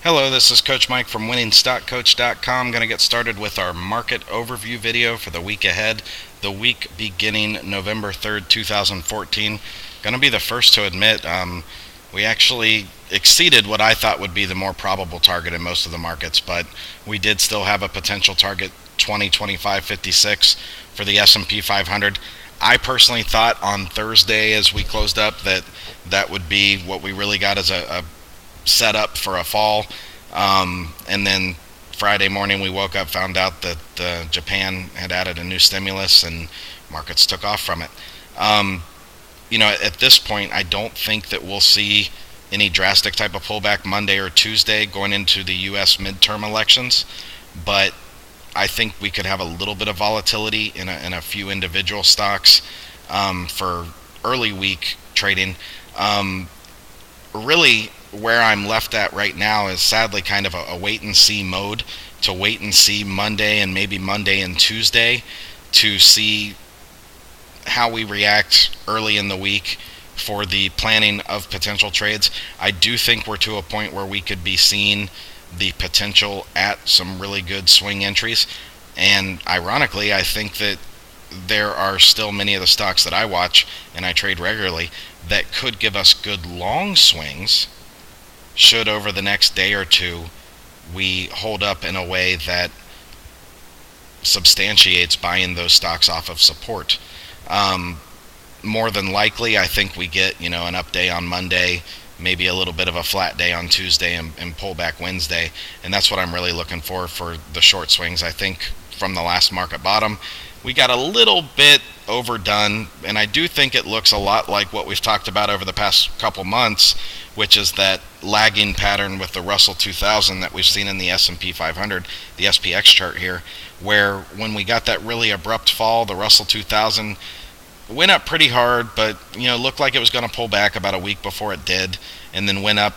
Hello, this is Coach Mike from WinningStockCoach.com. I'm going to get started with our market overview video for the week ahead, the week beginning November 3rd, 2014. Going to be the first to admit we actually exceeded what I thought would be the more probable target in most of the markets, but we did still have a potential target 20, 25, 56 for the S&P 500. I personally thought on Thursday as we closed up that would be what we really got as a set up for a fall, and then Friday morning we woke up, found out that Japan had added a new stimulus, and markets took off from it. At this point, I don't think that we'll see any drastic type of pullback Monday or Tuesday going into the U.S. midterm elections, but I think we could have a little bit of volatility in a few individual stocks for early week trading. Really, where I'm left at right now is sadly kind of a wait and see mode, to wait and see Monday and maybe Monday and Tuesday to see how we react early in the week for the planning of potential trades. I do think we're to a point where we could be seeing the potential at some really good swing entries, and ironically I think that there are still many of the stocks that I watch and I trade regularly that could give us good long swings should over the next day or two we hold up in a way that substantiates buying those stocks off of support. More than likely, I think we get an up day on Monday, maybe a little bit of a flat day on Tuesday, and pull back Wednesday, and that's what I'm really looking for the short swings. I think from the last market bottom, we got a little bit overdone, and I do think it looks a lot like what we've talked about over the past couple months, which is that lagging pattern with the Russell 2000 that we've seen in the S&P 500, the SPX chart here, where when we got that really abrupt fall, the Russell 2000 went up pretty hard, but looked like it was going to pull back about a week before it did, and then went up.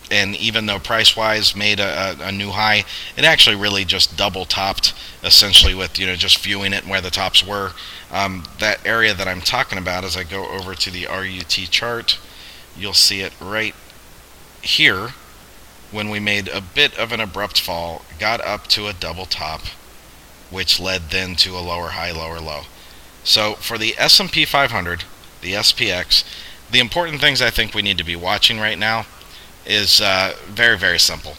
And even though price-wise made a new high, it actually really just double-topped, essentially, with just viewing it and where the tops were. That area that I'm talking about, as I go over to the RUT chart, you'll see it right here. When we made a bit of an abrupt fall, got up to a double top, which led then to a lower high, lower low. So for the S&P 500, the SPX, the important things I think we need to be watching right now is very, very simple.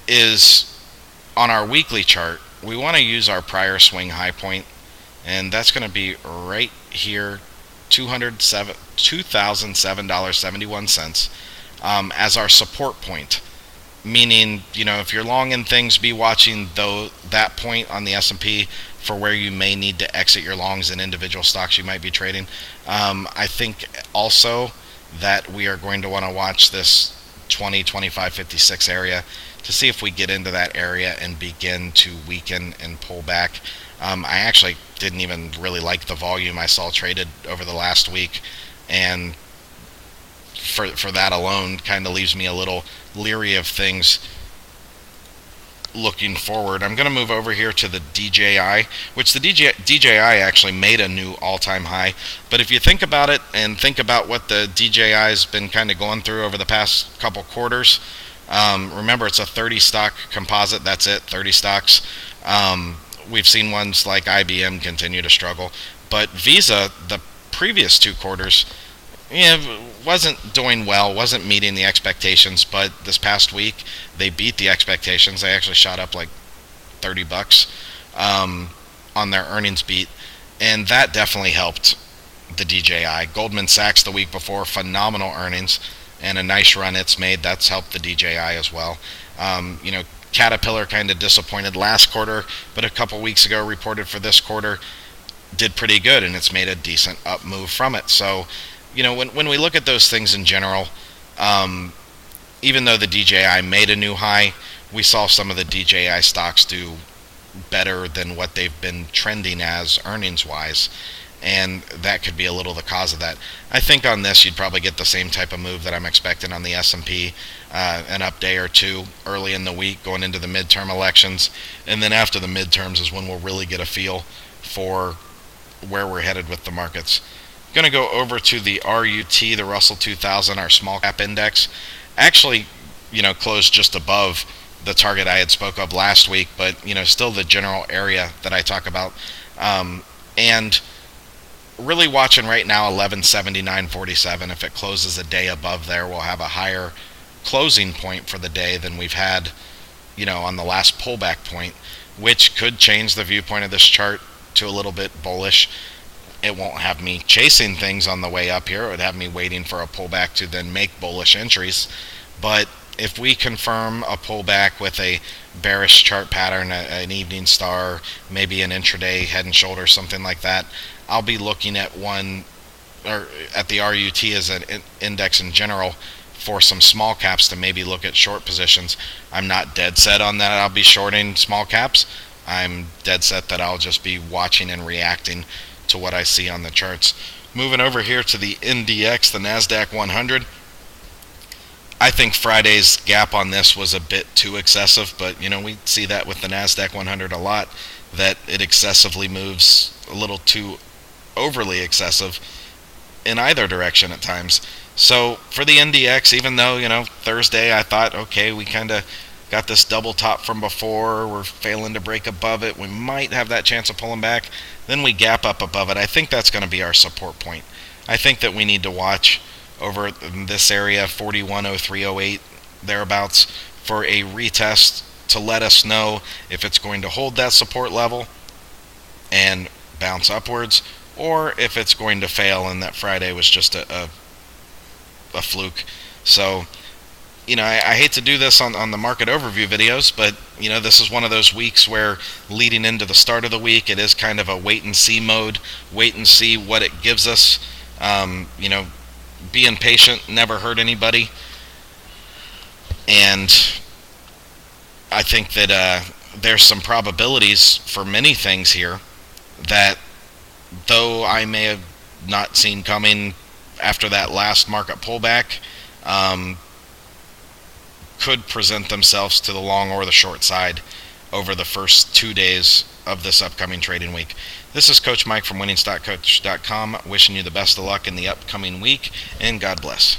Is on our weekly chart, we want to use our prior swing high point, and that's going to be right here, $2,007.71 as our support point. Meaning, if you're long in things, be watching that point on the S&P for where you may need to exit your longs in individual stocks you might be trading. I think also that we are going to want to watch this 20, 25, 56 area to see if we get into that area and begin to weaken and pull back. I actually didn't even really like the volume I saw traded over the last week, and for that alone kind of leaves me a little leery of things looking forward. I'm going to move over here to the DJI, which the DJI actually made a new all-time high. But if you think about it and think about what the DJI has been kind of going through over the past couple quarters, remember it's a 30 stock composite. That's it, 30 stocks. We've seen ones like IBM continue to struggle, but Visa, the previous 2 quarters, wasn't doing well, wasn't meeting the expectations, but this past week they beat the expectations. They actually shot up like $30 on their earnings beat, and that definitely helped the DJI. Goldman Sachs the week before, phenomenal earnings and a nice run it's made. That's helped the DJI as well. Caterpillar kind of disappointed last quarter, but a couple weeks ago reported for this quarter, did pretty good, and it's made a decent up move from it. So when we look at those things in general, even though the DJI made a new high, we saw some of the DJI stocks do better than what they've been trending as earnings-wise, and that could be a little the cause of that. I think on this you'd probably get the same type of move that I'm expecting on the S&P, an up day or two early in the week going into the midterm elections, and then after the midterms is when we'll really get a feel for where we're headed with the markets. Going to go over to the RUT, the Russell 2000, our small cap index. Actually closed just above the target I had spoke of last week, but still the general area that I talk about. And really watching right now 1179.47. If it closes a day above there, we'll have a higher closing point for the day than we've had, on the last pullback point, which could change the viewpoint of this chart to a little bit bullish. It won't have me chasing things on the way up here. It would have me waiting for a pullback to then make bullish entries. But if we confirm a pullback with a bearish chart pattern, an evening star, maybe an intraday head and shoulders, something like that, I'll be looking at at the RUT as an index in general for some small caps to maybe look at short positions. I'm not dead set on that I'll be shorting small caps. I'm dead set that I'll just be watching and reacting to what I see on the charts. Moving over here to the NDX, the NASDAQ 100. I think Friday's gap on this was a bit too excessive, but we see that with the NASDAQ 100 a lot, that it excessively moves a little too overly excessive in either direction at times. So for the NDX, even though, Thursday I thought, okay, we kind of got this double top from before, we're failing to break above it, we might have that chance of pulling back, then we gap up above it. I think that's going to be our support point. I think that we need to watch over in this area, 410308, thereabouts, for a retest to let us know if it's going to hold that support level and bounce upwards, or if it's going to fail and that Friday was just a fluke. So, I hate to do this on the market overview videos, but, this is one of those weeks where leading into the start of the week, it is kind of a wait and see mode, wait and see what it gives us. Being patient never hurt anybody. And I think that there's some probabilities for many things here that, though I may have not seen coming after that last market pullback, could present themselves to the long or the short side over the first 2 days of this upcoming trading week. This is Coach Mike from winningstockcoach.com, wishing you the best of luck in the upcoming week, and God bless.